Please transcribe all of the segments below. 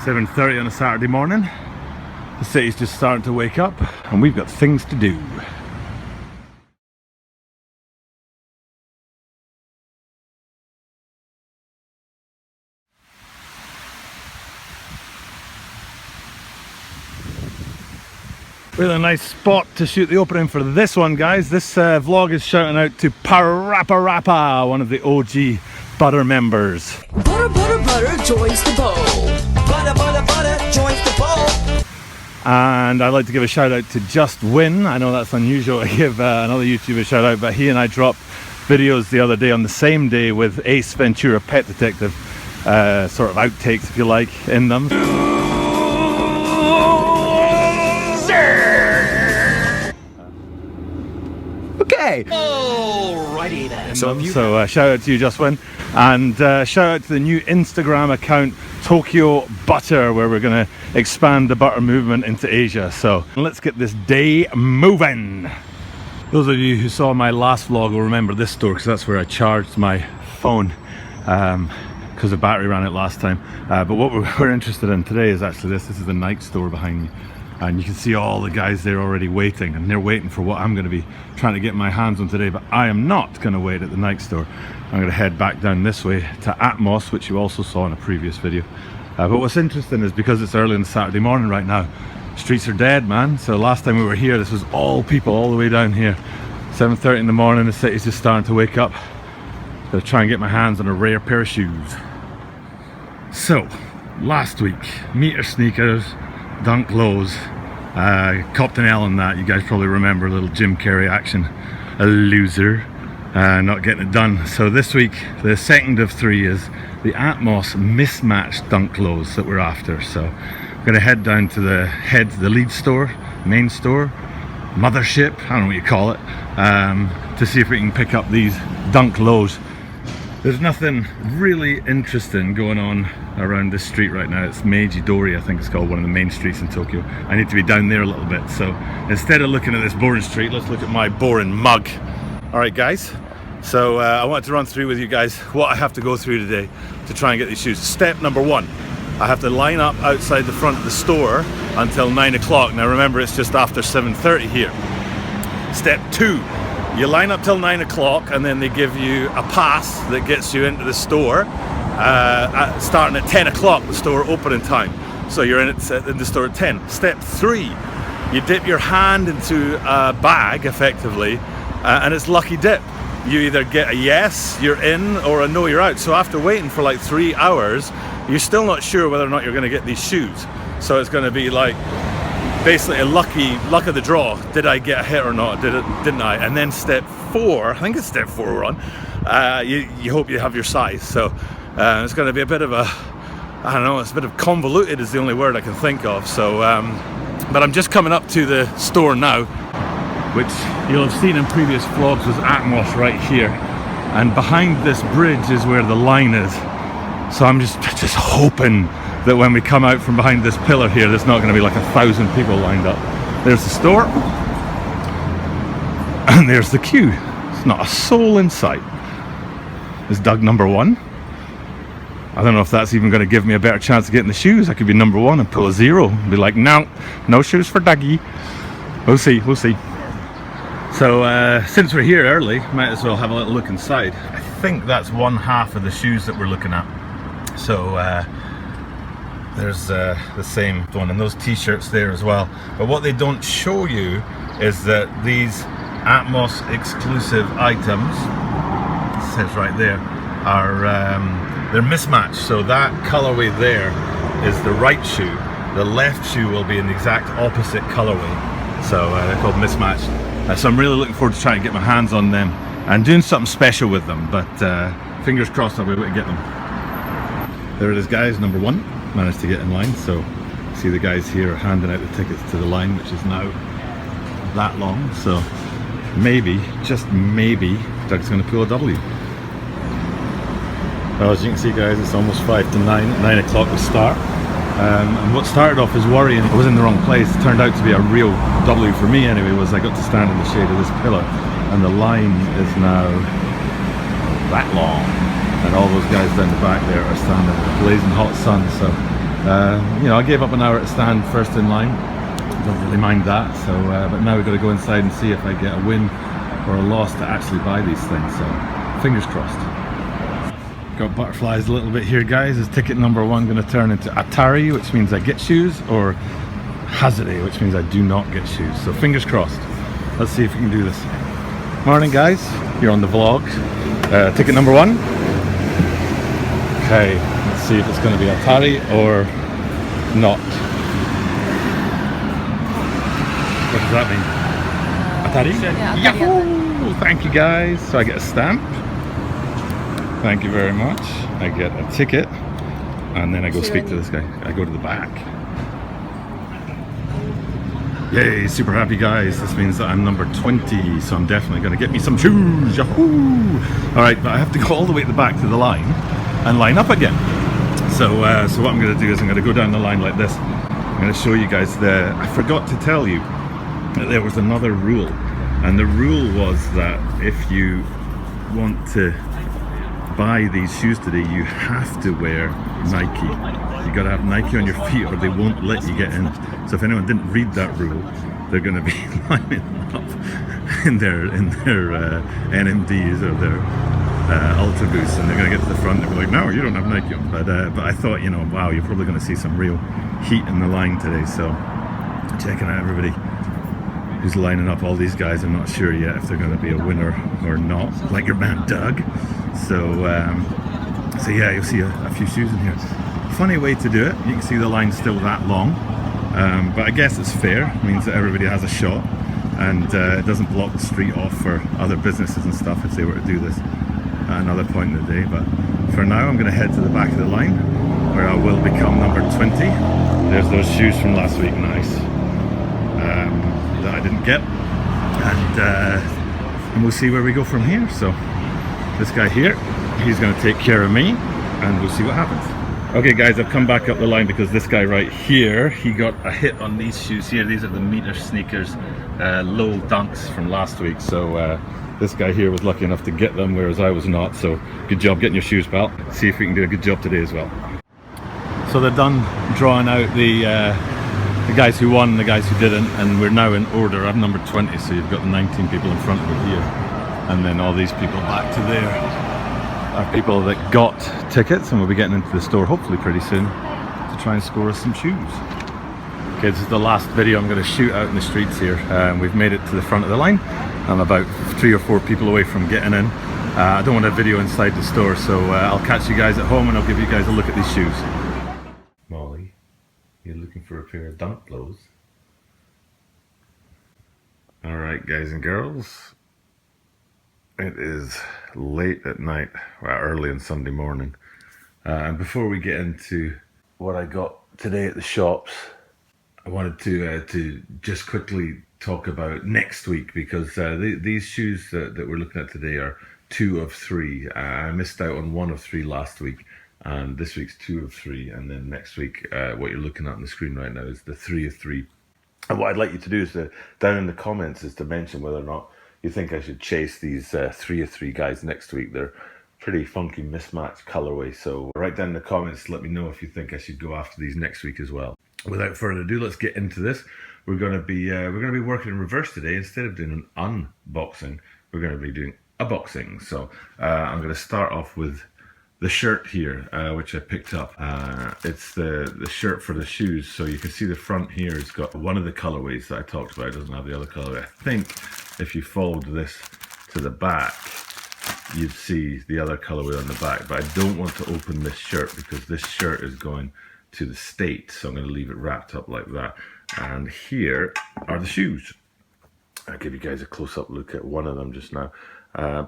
7:30 on a Saturday morning. The city's just starting to wake up and we've got things to do. Really nice spot to shoot the opening for this one, guys. This vlog is shouting out to Parappa, one of the OG Butter members. Butter, butter, butter joins the bowl. Butter, butter, butter joins the bowl. And I'd like to give a shout out to Just Wynn. I know that's unusual to give another YouTuber a shout out, but he and I dropped videos the other day on the same day with Ace Ventura Pet Detective, sort of outtakes if you like, in them. Okay. Alrighty then. So shout out to you, Just Win, and shout out to the new Instagram account Tokyo Butter, where we're going to expand the butter movement into Asia. So let's get this day moving. Those of you who saw my last vlog will remember this store, because that's where I charged my phone because the battery ran out last time. But what we're interested in today is actually this. This is the Nike store behind me. And you can see all the guys there already waiting, and they're waiting for what I'm going to be trying to get my hands on today. But I am not going to wait at the Nike store. I'm going to head back down this way to Atmos, which you also saw in a previous video. But what's interesting is, because it's early on Saturday morning right now, streets are dead, man. So last time we were here, this was all people all the way down here. 7:30 in the morning, the city's just starting to wake up. Gonna try and get my hands on a rare pair of shoes. So last week, meter sneakers, dunk lows, copped an L on that. You guys probably remember a little Jim Carrey action. A loser, not getting it done. So this week, the second of three is the Atmos mismatched dunk lows that we're after. So I'm gonna head down to the lead store, main store, mothership, I don't know what you call it, to see if we can pick up these dunk lows. There's nothing really interesting going on around this street right now. It's Meiji Dori, I think it's called, one of the main streets in Tokyo. I need to be down there a little bit. So instead of looking at this boring street, let's look at my boring mug. All right, guys. So I wanted to run through with you guys what I have to go through today to try and get these shoes. Step number one, I have to line up outside the front of the store until 9 o'clock. Now remember, it's just after 7:30 here. Step two, you line up till 9 o'clock, and then they give you a pass that gets you into the store starting at 10 o'clock, the store opening time. So you're in the store at 10. Step three, you dip your hand into a bag, effectively, and it's lucky dip. You either get a yes, you're in, or a no, you're out. So after waiting for like 3 hours, you're still not sure whether or not you're going to get these shoes. So it's going to be like basically a luck of the draw. Did I get a hit or not? Didn't I? And then step four, I think it's step four we're on, you hope you have your size. So it's going to be a bit of a, I don't know, it's a bit of convoluted is the only word I can think of. So but I'm just coming up to the store now, which you'll have seen in previous vlogs was Atmos right here, and behind this bridge is where the line is. So I'm just hoping that when we come out from behind this pillar here, there's not going to be like 1,000 people lined up. There's the store, and there's the queue. It's not a soul in sight. There's Doug number one. I don't know if that's even going to give me a better chance of getting the shoes. I could be number one and pull a zero and be like, no shoes for Dougie. We'll see. So since we're here early, might as well have a little look inside. I think that's one half of the shoes that we're looking at. So there's the same one, and those t-shirts there as well. But what they don't show you is that these Atmos exclusive items, it says right there, are they're mismatched. So that colorway there is the right shoe. The left shoe will be in the exact opposite colorway. So they're called mismatched. So I'm really looking forward to trying to get my hands on them and doing something special with them. But fingers crossed I'll be able to get them. There it is, guys, number one. Managed to get in line. So see the guys here are handing out the tickets to the line, which is now that long. So maybe, just maybe, Doug's going to pull a W. Well, as you can see, guys, it's almost 5 to 9. 9 o'clock to start. And what started off as worrying, I was in the wrong place, turned out to be a real W for me anyway, was I got to stand in the shade of this pillar, and the line is now that long, and all those guys down the back there are standing in the blazing hot sun. So You know, I gave up an hour to stand first in line. Don't really mind that. So, but now we've got to go inside and see if I get a win or a loss to actually buy these things. So, fingers crossed. Got butterflies a little bit here, guys. Is ticket number 1 going to turn into Atari, which means I get shoes, or Hazard, which means I do not get shoes? So, fingers crossed. Let's see if we can do this. Morning, guys. You're on the vlog. Ticket number 1. Okay, let's see if it's going to be Atari or not. What does that mean? Atari? Yeah, Atari. Yahoo! Thank you, guys. So I get a stamp. Thank you very much. I get a ticket, and then I go speak to this guy. I go to the back. Yay, super happy, guys. This means that I'm number 20, so I'm definitely going to get me some shoes. Yahoo! Alright, but I have to go all the way at the back to the line and line up again. So what I'm going to do is I'm going to go down the line like this. I'm going to show you guys I forgot to tell you that there was another rule. And the rule was that if you want to buy these shoes today, you have to wear Nike. You got to have Nike on your feet or they won't let you get in. So if anyone didn't read that rule, they're going to be lining up in their NMDs or their Ultra Boosts, and they're going to get to the front and be like, no, you don't have Nike on. But I thought, you know, wow, you're probably going to see some real heat in the line today. So checking out everybody who's lining up. All these guys, I'm not sure yet if they're going to be a winner or not, like your man Doug. So yeah, you'll see a few shoes in here. Funny way to do it. You can see the line's still that long, but I guess it's fair. It means that everybody has a shot, and it doesn't block the street off for other businesses and stuff if they were to do this at another point in the day. But for now, I'm going to head to the back of the line where I will become number 20. There's those shoes from last week, nice, that I didn't get, and we'll see where we go from here. So this guy here, he's going to take care of me, and we'll see what happens. Okay, guys, I've come back up the line because this guy right here, he got a hit on these shoes here. These are the Meter sneakers, low dunks from last week. So this guy here was lucky enough to get them, whereas I was not. So good job getting your shoes, pal. See if we can do a good job today as well. So they're done drawing out the guys who won and the guys who didn't, and we're now in order. I'm number 20, so you've got the 19 people in front of me here, and then all these people back to there are people that got tickets, and we'll be getting into the store hopefully pretty soon to try and score us some shoes. Okay, this is the last video I'm going to shoot out in the streets here. We've made it to the front of the line. I'm about 3 or 4 people away from getting in. I don't want a video inside the store, so I'll catch you guys at home and I'll give you guys a look at these shoes. Molly, you're looking for a pair of dunk lows. Alright, guys and girls. It is late at night, well, early on Sunday morning. And before we get into what I got today at the shops, I wanted to just quickly talk about next week, because these shoes that we're looking at today are 2 of 3. I missed out on 1 of 3 last week, and this week's 2 of 3, and then next week what you're looking at on the screen right now is the 3 of 3. And what I'd like you to do is down in the comments is to mention whether or not you think I should chase these 3 of 3 guys next week. They're pretty funky mismatched colorway, so write down in the comments, let me know if you think I should go after these next week as well. Without further ado, let's get into this. We're going to be working in reverse today. Instead of doing an unboxing, we're going to be doing a boxing. So I'm going to start off with the shirt here, which I picked up. It's the shirt for the shoes. So you can see the front here has got one of the colorways that I talked about. It doesn't have the other colorway. I think if you followed this to the back, you'd see the other colorway on the back. But I don't want to open this shirt because this shirt is going to the States. So I'm going to leave it wrapped up like that. And here are the shoes. I'll give you guys a close-up look at one of them just now.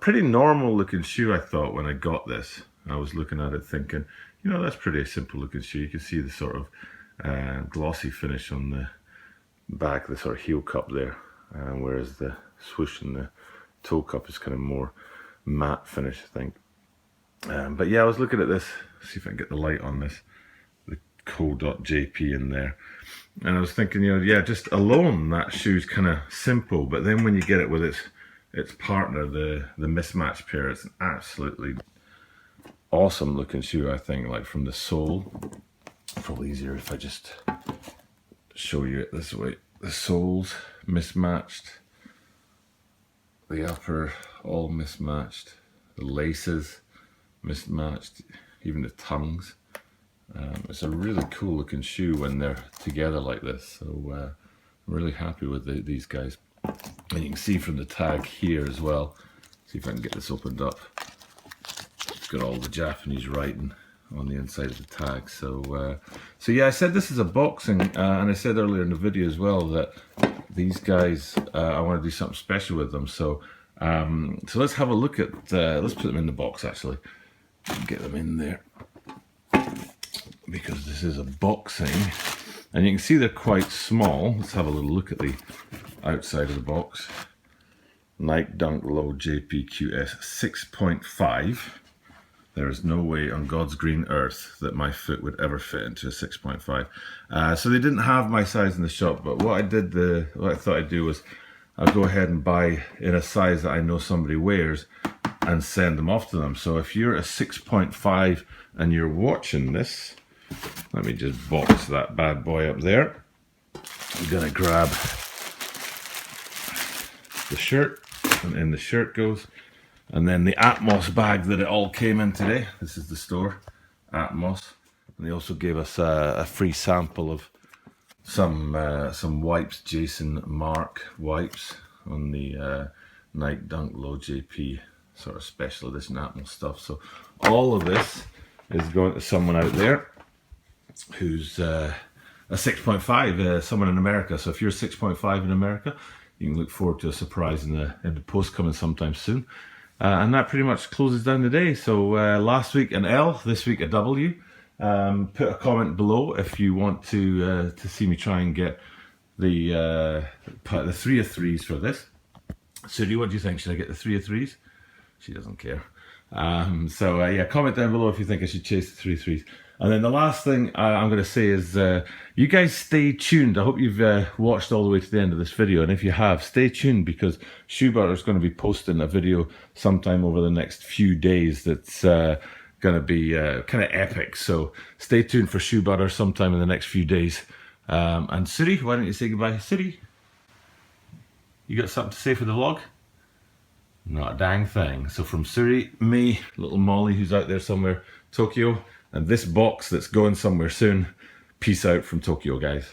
Pretty normal looking shoe, I thought, when I got this. I was looking at it thinking, you know, that's pretty simple looking shoe. You can see the sort of glossy finish on the back, the sort of heel cup there, whereas the swoosh and the toe cup is kind of more matte finish, I think. But yeah, I was looking at this, see if I can get the light on this, the co.jp in there, and I was thinking, you know, yeah, just alone that shoe's kind of simple, but then when you get it with its partner, the mismatched pair, it's an absolutely awesome looking shoe, I think, like from the sole Probably easier if I just show you it this way. The soles mismatched, the upper all mismatched, the laces mismatched, even the tongues. It's a really cool looking shoe when they're together like this, so I'm really happy with these guys. And you can see from the tag here as well, see if I can get this opened up, it's got all the Japanese writing on the inside of the tag. So so yeah, I said this is a boxing, and I said earlier in the video as well that these guys, I want to do something special with them. So so let's have a look at, let's put them in the box actually, get them in there, because this is a boxing, and you can see they're quite small. Let's have a little look at the outside of the box. Nike Dunk Low JPQS 6.5. There is no way on God's green earth that my foot would ever fit into a 6.5. So they didn't have my size in the shop, but what I thought I'd do was I'll go ahead and buy in a size that I know somebody wears and send them off to them. So if you're a 6.5 and you're watching this, let me just box that bad boy up there. I'm gonna grab the shirt, and in the shirt goes, and then the Atmos bag that it all came in today. This is the store, Atmos, and they also gave us a free sample of some wipes, Jason Mark wipes on the Nike Dunk Low JP sort of special edition Atmos stuff. So all of this is going to someone out there who's a 6.5, someone in America. So if you're 6.5 in America, you can look forward to a surprise in the post coming sometime soon. And that pretty much closes down the day. So last week an L, this week a W. Put a comment below if you want to see me try and get the 3 of 3s for this. Sudi, what do you think? Should I get the 3 of 3s? She doesn't care. So yeah, comment down below if you think I should chase the 3 of 3s. And then the last thing I'm going to say is you guys stay tuned. I hope you've watched all the way to the end of this video, and if you have, stay tuned, because Shoe Butter is going to be posting a video sometime over the next few days that's going to be kind of epic. So stay tuned for Shoe Butter sometime in the next few days. And Suri, why don't you say goodbye? Suri, you got something to say for the vlog? Not a dang thing. So from Suri, me, little Molly who's out there somewhere, Tokyo, and this box that's going somewhere soon, peace out from Tokyo, guys.